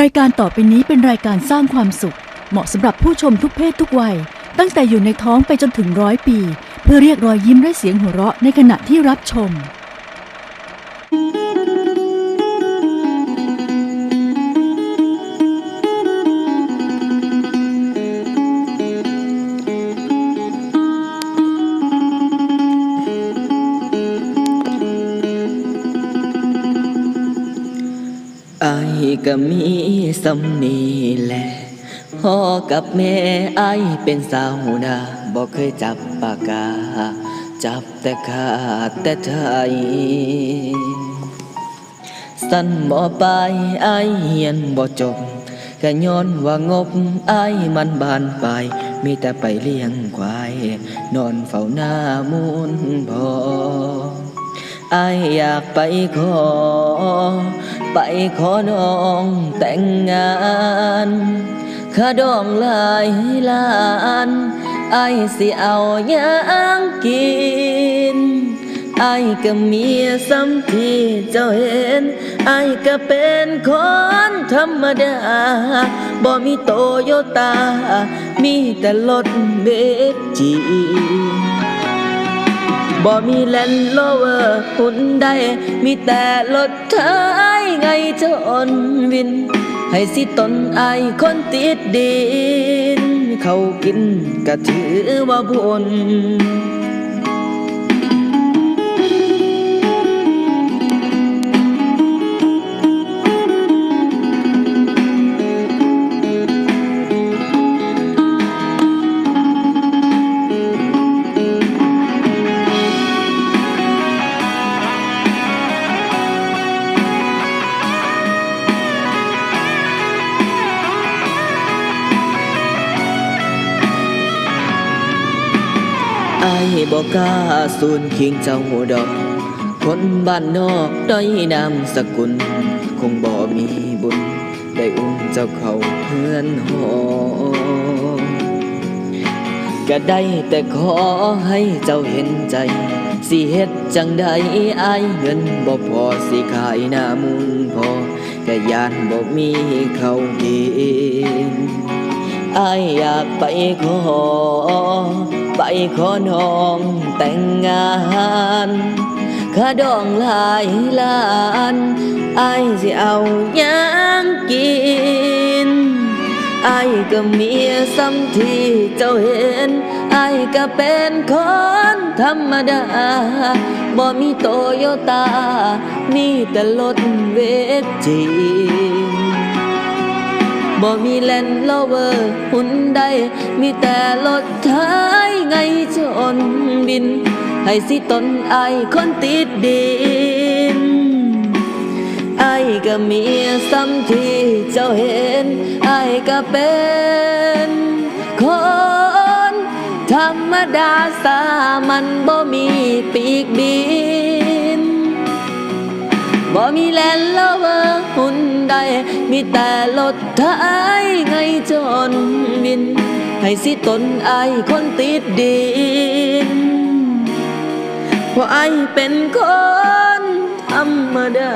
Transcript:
รายการต่อไปนี้เป็นรายการสร้างความสุขเหมาะสำหรับผู้ชมทุกเพศทุกวัยตั้งแต่อยู่ในท้องไปจนถึง100 ปีเพื่อเรียกรอยยิ้มและเสียงหัวเราะในขณะที่รับชมอายก็มีสำนีแหละพ่อกับแม่อายเป็นสาวนาบ่เคยจับปากกาจับแต่ขาดแต่ใจสั้นบ่ไปอายเฮียนบ่จบก็ย้อนว่างบอายมันบานปลายมีแต่ไปเลี้ยงควายนอนเฝ้าหน้ามูลพ่ออายอยากไปขอน้องแต่งงานค่าดองหลายล้านอายสิเอาหยังกินอายก็มีซ้ำที่เจ้าเห็นอายก็เป็นคนธรรมดาบ่มีโตโยต้ามีแต่รถเบนจีบ่มีแลนด์โรเวอร์หุ่นใดมีแต่รถไถไงจนวินให้สิตนอายคนติดดินเขากินก็ถือว่าบุญอายบ่กล้าสูญคิงเจ้าดอกคนบ้านนอกด้อยนามสกุลคงบ่มีบุญได้อุ้มเจ้าเข้าเฮือนหอก็ได้แต่ขอให้เจ้าเห็นใจสิเฮ็ดจังใดอายเงินบ่พอสิขายหน้ามุงพอก็ย่านบ่มีข้าวกินอายอยากไปขอน้องแต่งงานค่าดองหลายล้านอายสิเอาหยังกินอายก็มีซ้ำที่เจ้าเห็นอายก็เป็นคนธรรมดาบ่มีโตโยต้ามีแต่รถเวทจีบ่มีแลนด์โรเวอร์หุ่นใดมีแต่รถไถไงจนบินให้สิตนอายคนติดดินอายก็มีซ้ำที่เจ้าเห็นอายก็เป็นคนธรรมดาสามัญบ่มีปีกบินบ่มีแลนด์โรเวอร์หุ่นใดมีแต่รถไถไงจนบินให้สิตนอายคนติดดินเพราะอายเป็นคนธรรมดา